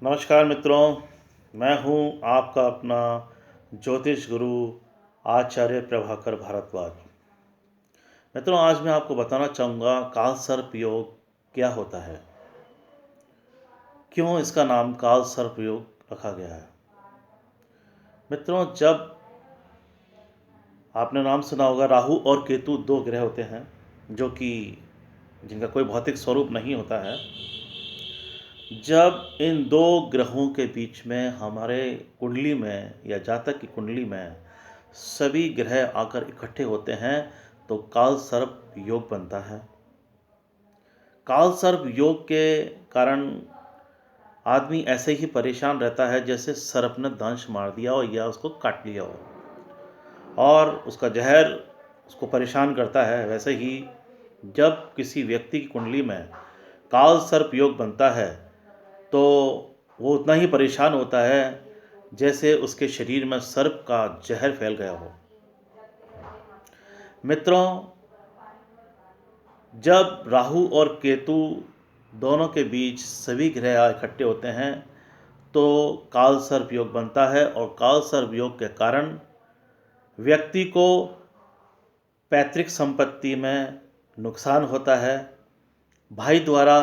नमस्कार मित्रों, मैं हूं आपका अपना ज्योतिष गुरु आचार्य प्रभाकर भारद्वाज। मित्रों, आज मैं आपको बताना चाहूँगा काल सर्प योग क्या होता है, क्यों इसका नाम काल सर्प योग रखा गया है। मित्रों, जब आपने नाम सुना होगा, राहु और केतु दो ग्रह होते हैं जो कि जिनका कोई भौतिक स्वरूप नहीं होता है। जब इन दो ग्रहों के बीच में हमारे कुंडली में या जातक की कुंडली में सभी ग्रह आकर इकट्ठे होते हैं तो काल सर्प योग बनता है। काल सर्प योग के कारण आदमी ऐसे ही परेशान रहता है जैसे सर्प ने दंश मार दिया हो या उसको काट लिया हो और उसका जहर उसको परेशान करता है। वैसे ही जब किसी व्यक्ति की कुंडली में काल सर्प योग बनता है तो वो उतना ही परेशान होता है जैसे उसके शरीर में सर्प का जहर फैल गया हो। मित्रों, जब राहु और केतु दोनों के बीच सभी ग्रह इकट्ठे होते हैं तो काल सर्प योग बनता है और काल सर्प योग के कारण व्यक्ति को पैतृक संपत्ति में नुकसान होता है, भाई द्वारा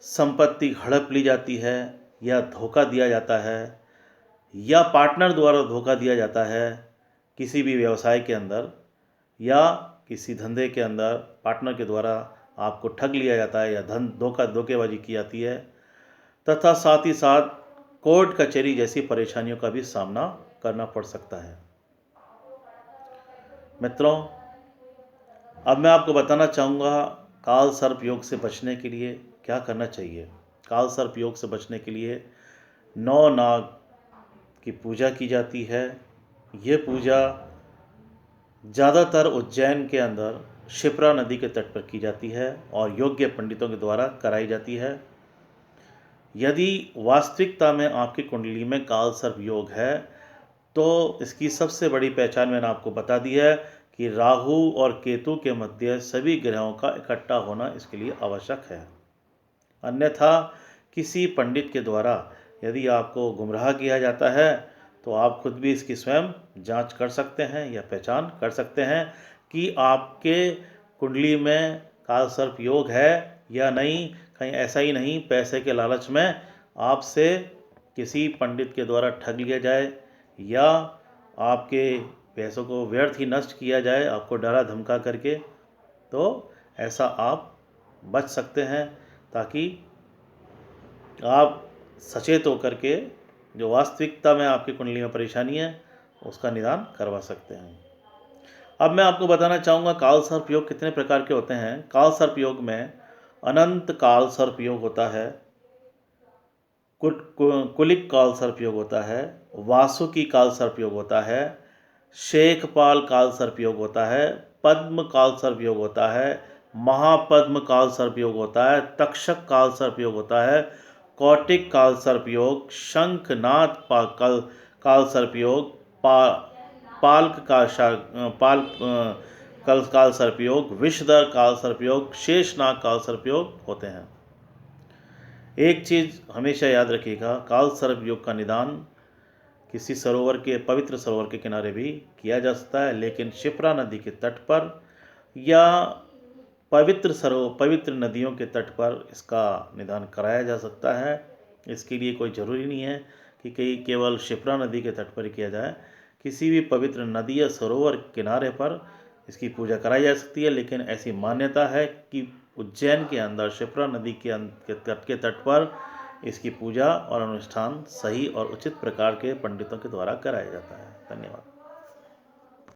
संपत्ति हड़प ली जाती है या धोखा दिया जाता है या पार्टनर द्वारा धोखा दिया जाता है। किसी भी व्यवसाय के अंदर या किसी धंधे के अंदर पार्टनर के द्वारा आपको ठग लिया जाता है या धोखेबाजी की जाती है, तथा साथ ही साथ कोर्ट कचहरी जैसी परेशानियों का भी सामना करना पड़ सकता है। मित्रों, अब मैं आपको बताना चाहूँगा काल सर्प योग से बचने के लिए क्या करना चाहिए। काल सर्प योग से बचने के लिए 9 नाग की पूजा की जाती है। ये पूजा ज़्यादातर उज्जैन के अंदर शिप्रा नदी के तट पर की जाती है और योग्य पंडितों के द्वारा कराई जाती है। यदि वास्तविकता में आपकी कुंडली में काल सर्प योग है तो इसकी सबसे बड़ी पहचान मैंने आपको बता दी है कि राहु और केतु के मध्य सभी ग्रहों का इकट्ठा होना इसके लिए आवश्यक है। अन्यथा किसी पंडित के द्वारा यदि आपको गुमराह किया जाता है तो आप खुद भी इसकी स्वयं जांच कर सकते हैं या पहचान कर सकते हैं कि आपके कुंडली में काल सर्प योग है या नहीं। कहीं ऐसा ही नहीं पैसे के लालच में आपसे किसी पंडित के द्वारा ठग लिया जाए या आपके पैसों को व्यर्थ ही नष्ट किया जाए आपको डरा धमका करके, तो ऐसा आप बच सकते हैं ताकि आप सचेत होकर के जो वास्तविकता में आपकी कुंडली में परेशानी है उसका निदान करवा सकते हैं। अब मैं आपको बताना चाहूँगा काल सर्प योग कितने प्रकार के होते हैं। काल सर्प योग में अनंत काल सर्प योग होता है, कुलिक काल सर्प योग होता है, वासुकी काल सर्प योग होता है, शेखपाल काल सर्प योग होता है, पद्म काल सर्प योग होता है, महापद्म काल सर्प योग होता है, तक्षक काल सर्प योग होता है, कौटिक काल सर्प योग, शंखनाद काल सर्प योग, पाल्क काल सर्प योग, विषधर काल सर्प योग, शेषनाग काल सर्प योग होते हैं। एक चीज़ हमेशा याद रखिएगा, काल सर्प योग का निदान किसी पवित्र सरोवर के किनारे भी किया जा सकता है, लेकिन शिप्रा नदी के तट पर या पवित्र नदियों के तट पर इसका निदान कराया जा सकता है। इसके लिए कोई ज़रूरी नहीं है कि केवल शिप्रा नदी के तट पर किया जाए। किसी भी पवित्र नदी या सरोवर किनारे पर इसकी पूजा कराई जा सकती है, लेकिन ऐसी मान्यता है कि उज्जैन के अंदर शिप्रा नदी के तट पर इसकी पूजा और अनुष्ठान सही और उचित प्रकार के पंडितों के द्वारा कराया जाता है। धन्यवाद।